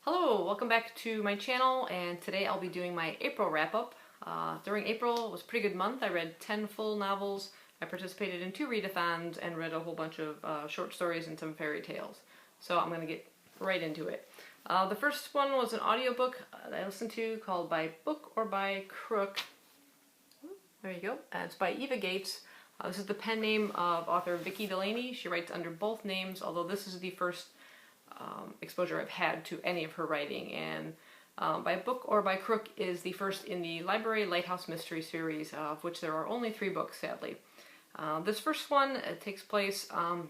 Hello, welcome back to my channel, and today I'll be doing my April wrap-up. During April, it was a pretty good month. I read 10 full novels, I participated in 2 readathons, and read a whole bunch of short stories and some fairy tales. So I'm going to get right into it. The first one was an audiobook that I listened to called By Book or By Crook. There you go. It's by Eva Gates. This is the pen name of author Vicki Delaney. She writes under both names, although this is the first exposure I've had to any of her writing, and By Book or By Crook is the first in the Library Lighthouse Mystery series, of which there are only 3 books, sadly. This first one takes place on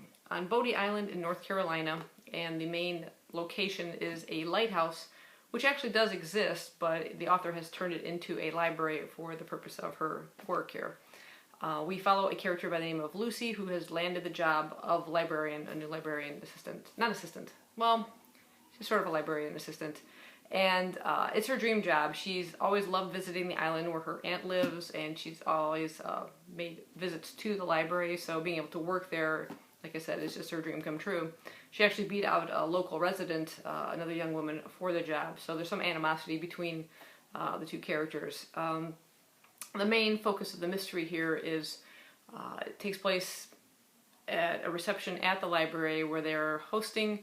Bodie Island in North Carolina, and the main location is a lighthouse, which actually does exist, but the author has turned it into a library for the purpose of her work here. We follow a character by the name of Lucy, who has landed the job of librarian, a new librarian assistant. Not assistant. Well, she's sort of a librarian assistant. And it's her dream job. She's always loved visiting the island where her aunt lives, and she's always made visits to the library, so being able to work there, like I said, is just her dream come true. She actually beat out a local resident, another young woman, for the job, so there's some animosity between the 2 characters. The main focus of the mystery here is it takes place at a reception at the library where they're hosting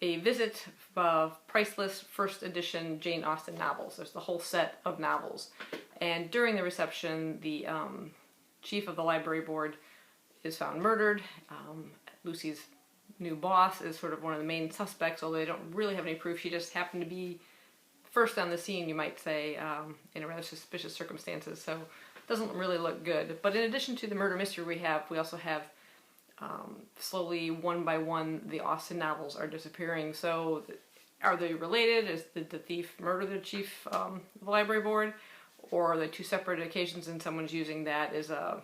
a visit of priceless first edition Jane Austen novels. There's the whole set of novels. And during the reception, the chief of the library board is found murdered. Lucy's new boss is sort of one of the main suspects, although they don't really have any proof. She just happened to be first on the scene, you might say, in a rather suspicious circumstances, so it doesn't really look good. But in addition to the murder mystery we also have slowly, one by one, the Austen novels are disappearing. So are they related? Did the thief murder the chief of the library board? Or are they 2 separate occasions and someone's using that as a,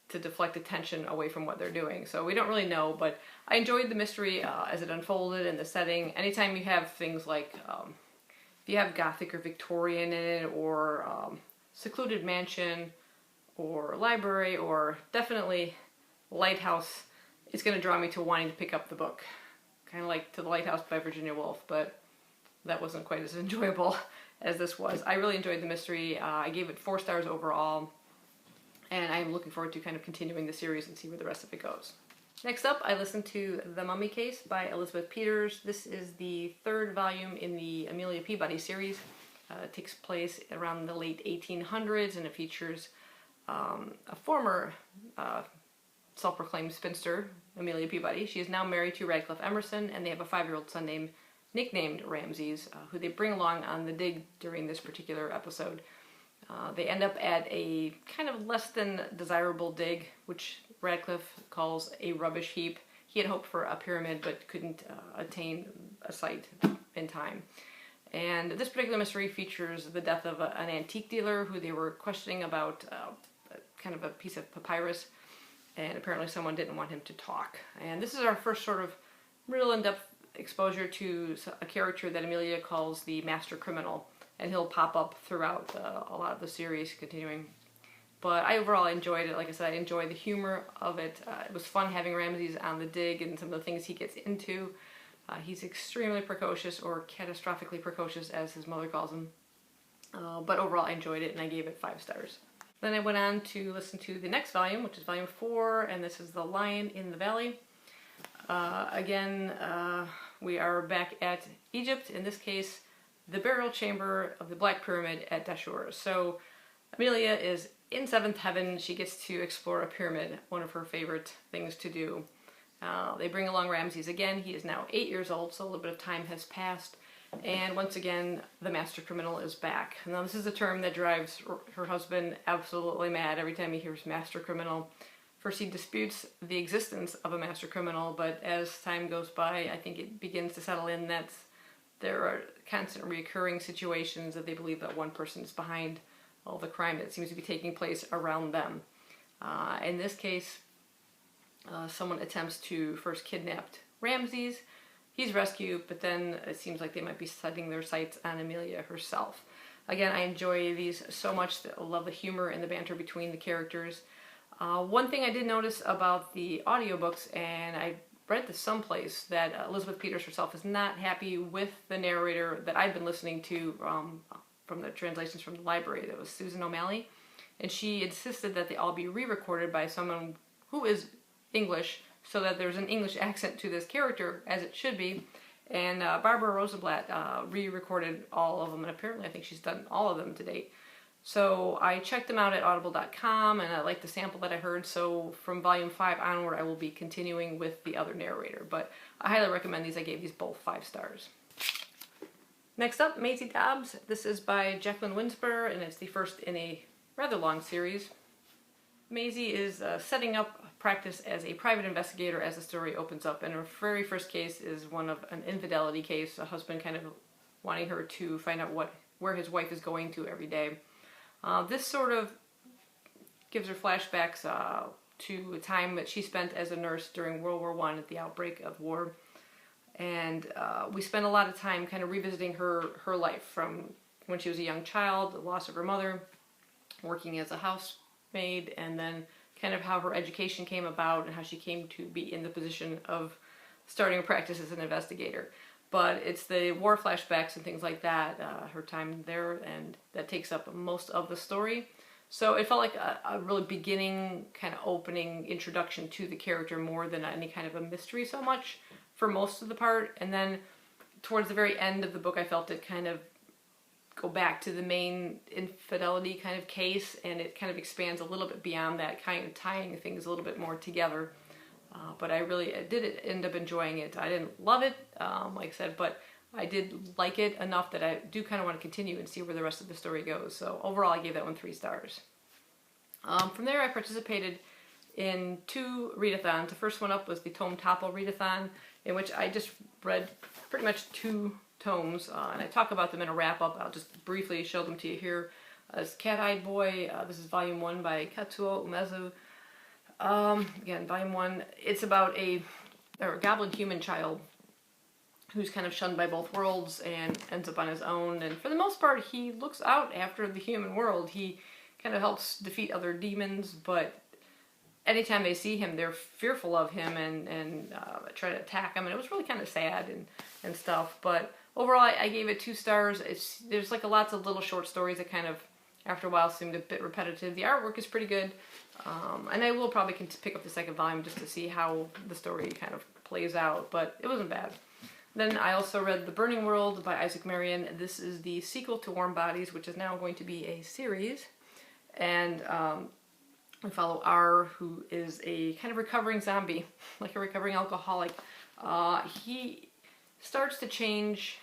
to deflect attention away from what they're doing? So we don't really know, but I enjoyed the mystery as it unfolded and the setting. Anytime you have things like, if you have Gothic or Victorian in it, or secluded mansion, or library, or definitely lighthouse, it's going to draw me to wanting to pick up the book. Kind of like To the Lighthouse by Virginia Woolf, but that wasn't quite as enjoyable as this was. I really enjoyed the mystery. I gave it 4 stars overall, and I'm looking forward to kind of continuing the series and see where the rest of it goes. Next up, I listened to The Mummy Case by Elizabeth Peters. This is the 3rd volume in the Amelia Peabody series. It takes place around the late 1800s, and it features a former self-proclaimed spinster, Amelia Peabody. She is now married to Radcliffe Emerson, and they have a 5-year-old son nicknamed Ramses, who they bring along on the dig during this particular episode. They end up at a kind of less than desirable dig, which Radcliffe calls a rubbish heap. He had hoped for a pyramid, but couldn't attain a site in time. And this particular mystery features the death of an antique dealer who they were questioning about kind of a piece of papyrus, and apparently someone didn't want him to talk. And this is our first sort of real in-depth exposure to a character that Amelia calls the master criminal, and he'll pop up throughout a lot of the series continuing. But I overall enjoyed it. Like I said, I enjoyed the humor of it. It was fun having Ramses on the dig and some of the things he gets into. He's extremely precocious, or catastrophically precocious as his mother calls him. But overall I enjoyed it, and I gave it 5 stars. Then I went on to listen to the next volume, which is volume 4, and this is The Lion in the Valley. Again, we are back at Egypt, in this case the burial chamber of the Black Pyramid at Dashur. So Amelia is in 7th heaven. She gets to explore a pyramid, one of her favorite things to do. They bring along Ramses again. He is now 8 years old, so a little bit of time has passed. And once again, the master criminal is back. Now this is a term that drives her husband absolutely mad every time he hears master criminal. First he disputes the existence of a master criminal, but as time goes by, I think it begins to settle in that there are constant recurring situations that they believe that one person is behind all the crime that seems to be taking place around them. In this case, someone attempts to first kidnap Ramses. He's rescued, but then it seems like they might be setting their sights on Amelia herself. Again, I enjoy these so much. I love the humor and the banter between the characters. One thing I did notice about the audiobooks, and I read this someplace that Elizabeth Peters herself is not happy with the narrator that I've been listening to from the translations from the library. That was Susan O'Malley. And she insisted that they all be re-recorded by someone who is English, so that there's an English accent to this character, as it should be. And Barbara Rosenblatt re-recorded all of them, and apparently I think she's done all of them to date. So I checked them out at audible.com, and I liked the sample that I heard, so from volume 5 onward I will be continuing with the other narrator. But I highly recommend these. I gave these both 5 stars. Next up, Maisie Tabs. This is by Jacqueline Winsper, and it's the first in a rather long series. Maisie is setting up practice as a private investigator as the story opens up, and her very first case is one of an infidelity case, a husband kind of wanting her to find out where his wife is going to every day. This sort of gives her flashbacks to a time that she spent as a nurse during World War I at the outbreak of war, and we spend a lot of time kind of revisiting her life from when she was a young child, the loss of her mother, working as a housemaid, and then kind of how her education came about and how she came to be in the position of starting a practice as an investigator. But it's the war flashbacks and things like that, her time there, and that takes up most of the story. So it felt like a really beginning, kind of opening introduction to the character more than any kind of a mystery so much for most of the part. And then towards the very end of the book, I felt it kind of go back to the main infidelity kind of case, and it kind of expands a little bit beyond that, kind of tying things a little bit more together. But I did end up enjoying it. I didn't love it, like I said, but I did like it enough that I do kind of want to continue and see where the rest of the story goes. So overall, I gave that one 3 stars. From there, I participated in 2 readathons. The first one up was the Tome Topple readathon, in which I just read pretty much 2 tomes, and I talk about them in a wrap-up. I'll just briefly show them to you here. As Cat-Eyed Boy, this is volume 1 by Katsuo Umezu. Again, volume 1, it's about a goblin human child who's kind of shunned by both worlds and ends up on his own, and for the most part he looks out after the human world. He kind of helps defeat other demons, but anytime they see him they're fearful of him and try to attack him, and it was really kind of sad and stuff. But overall I gave it 2 stars. There's like lots of little short stories that kind of after a while seemed a bit repetitive. The artwork is pretty good, and I will probably pick up the second volume just to see how the story kind of plays out, but it wasn't bad. Then I also read The Burning World by Isaac Marion. This is the sequel to Warm Bodies, which is now going to be a series, and we follow R, who is a kind of recovering zombie, like a recovering alcoholic. He starts to change.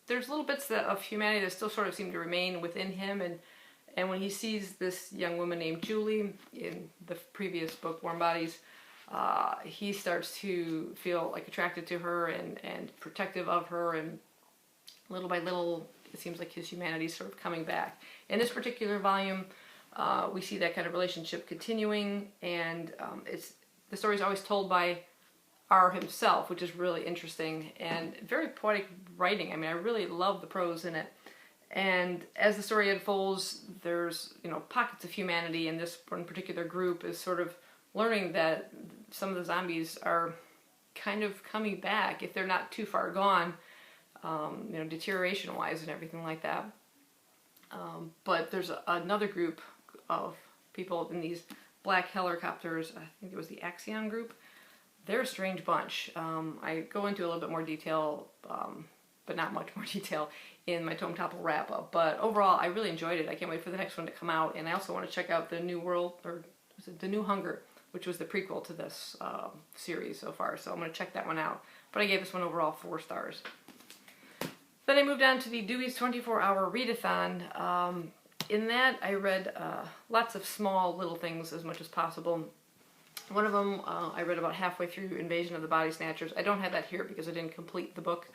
There's little bits of humanity that still sort of seem to remain within him, and when he sees this young woman named Julie in the previous book, Warm Bodies, he starts to feel like attracted to her and protective of her, and little by little it seems like his humanity is sort of coming back. In this particular volume, we see that kind of relationship continuing, and the story is always told by R himself, which is really interesting and very poetic writing. I mean, I really love the prose in it. And as the story unfolds, there's, pockets of humanity, and this one particular group is sort of learning that some of the zombies are kind of coming back if they're not too far gone, deterioration-wise and everything like that. But there's another group of people in these black helicopters. I think it was the Axion group. They're a strange bunch. I go into a little bit more detail, but not much more detail in my Tome Topple wrap-up. But overall, I really enjoyed it. I can't wait for the next one to come out. And I also want to check out The New World, or was it The New Hunger, which was the prequel to this series so far. So I'm going to check that one out. But I gave this one overall 4 stars. Then I moved on to the Dewey's 24-Hour Readathon. In that, I read lots of small little things as much as possible. One of them, I read about halfway through Invasion of the Body Snatchers. I don't have that here because I didn't complete the book,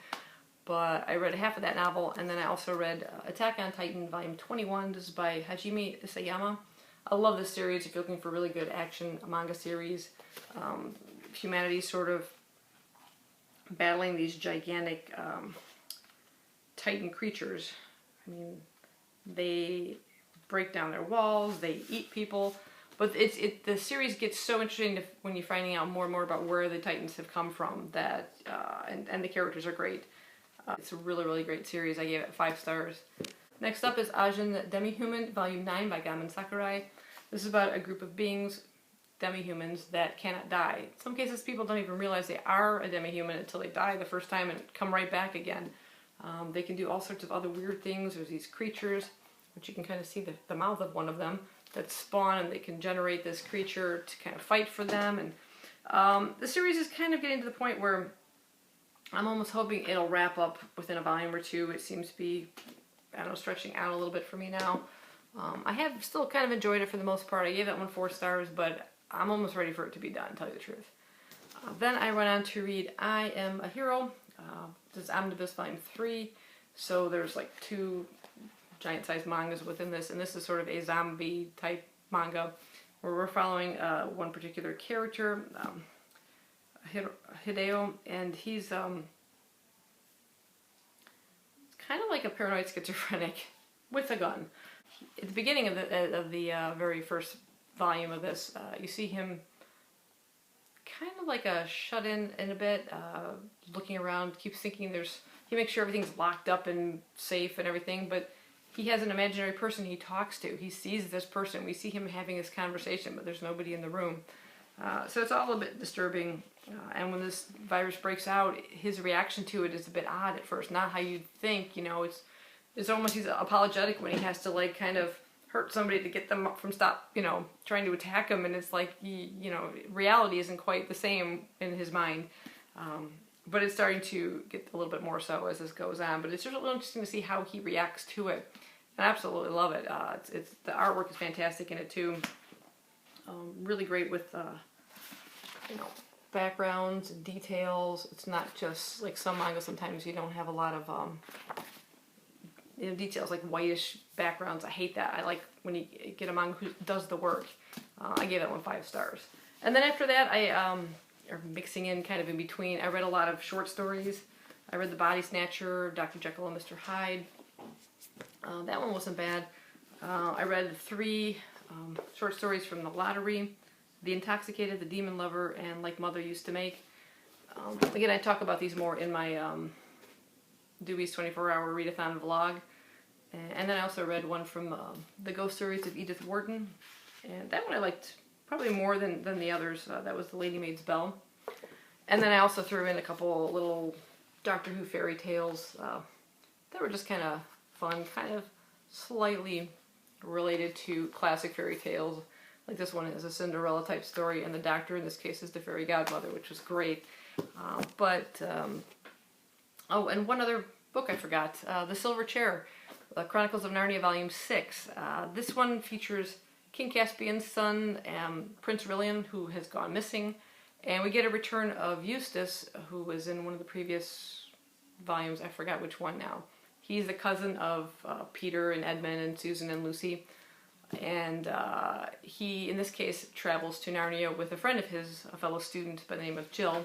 but I read half of that novel, and then I also read Attack on Titan, Volume 21. This is by Hajime Isayama. I love this series if you're looking for a really good action manga series. Humanity sort of battling these gigantic Titan creatures. I mean, they break down their walls, they eat people, But the series gets so interesting when you're finding out more and more about where the Titans have come from, that and the characters are great. It's a really, really great series. I gave it 5 stars. Next up is Aizen, Demi-Human, Volume 9 by Gamin Sakurai. This is about a group of beings, demi-humans, that cannot die. In some cases, people don't even realize they are a demi-human until they die the first time and come right back again. They can do all sorts of other weird things. There's these creatures, which you can kind of see the mouth of one of them, that spawn, and they can generate this creature to kind of fight for them. And the series is kind of getting to the point where I'm almost hoping it'll wrap up within a volume or two. It seems to be, I don't know, stretching out a little bit for me now. I have still kind of enjoyed it for the most part. I gave that one 4 stars, but I'm almost ready for it to be done, to tell you the truth. Then I went on to read I Am a Hero. This is Omnibus Volume 3. So there's like 2 giant-sized mangas within this, and this is sort of a zombie-type manga where we're following one particular character, Hideo, and he's kind of like a paranoid schizophrenic with a gun. At the beginning of the very first volume of this, you see him kind of like a shut-in a bit, looking around, keeps thinking he makes sure everything's locked up and safe and everything, but he has an imaginary person he talks to. He sees this person. We see him having this conversation, but there's nobody in the room. So it's all a bit disturbing. And when this virus breaks out, his reaction to it is a bit odd at first. Not how you'd think, you know. It's almost, he's apologetic when he has to, like, kind of hurt somebody to get them from trying to attack him. And it's like, reality isn't quite the same in his mind. But it's starting to get a little bit more so as this goes on. But it's just really interesting to see how he reacts to it. I absolutely love it. The artwork is fantastic in it too. Really great with backgrounds and details. It's not just like some manga. Sometimes you don't have a lot of details, like whitish backgrounds. I hate that. I like when you get a manga who does the work. I gave that one 5 stars. And then after that, or mixing in kind of in between, I read a lot of short stories. I read The Body Snatcher, Dr. Jekyll and Mr. Hyde. That one wasn't bad. I read 3 short stories from The Lottery, The Intoxicated, The Demon Lover, and Like Mother Used to Make. Again, I talk about these more in my Dewey's 24-hour readathon vlog. And then I also read one from the Ghost Stories of Edith Wharton. And that one I liked probably more than the others. That was The Lady Maid's Bell. And then I also threw in a couple little Doctor Who fairy tales that were just kind of fun, kind of slightly related to classic fairy tales. Like this one is a Cinderella type story, and the Doctor in this case is the fairy godmother, which was great. Oh, and one other book I forgot, The Silver Chair, The Chronicles of Narnia Volume 6. This one features King Caspian's son, Prince Rilian, who has gone missing, and we get a return of Eustace, who was in one of the previous volumes. I forgot which one now. He's the cousin of Peter and Edmund and Susan and Lucy, and he, in this case, travels to Narnia with a friend of his, a fellow student by the name of Jill,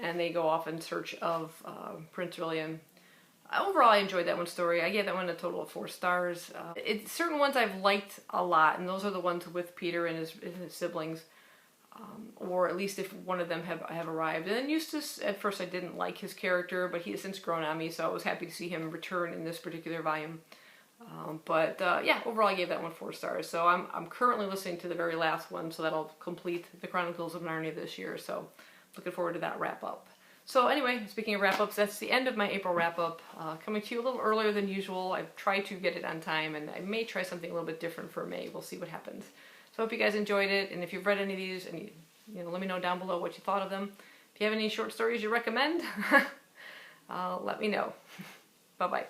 and they go off in search of Prince Rilian. Overall, I enjoyed that one story. I gave that one a total of 4 stars. Certain ones I've liked a lot, and those are the ones with Peter and his siblings, or at least if one of them have arrived. And then Eustace, at first I didn't like his character, but he has since grown on me, so I was happy to see him return in this particular volume. Yeah, overall I gave that one 4 stars. So I'm currently listening to the very last one, so that'll complete the Chronicles of Narnia this year. So looking forward to that wrap up. So anyway, speaking of wrap-ups, that's the end of my April wrap-up. Coming to you a little earlier than usual. I've tried to get it on time, and I may try something a little bit different for May. We'll see what happens. So I hope you guys enjoyed it, and if you've read any of these, and let me know down below what you thought of them. If you have any short stories you recommend, let me know. Bye-bye.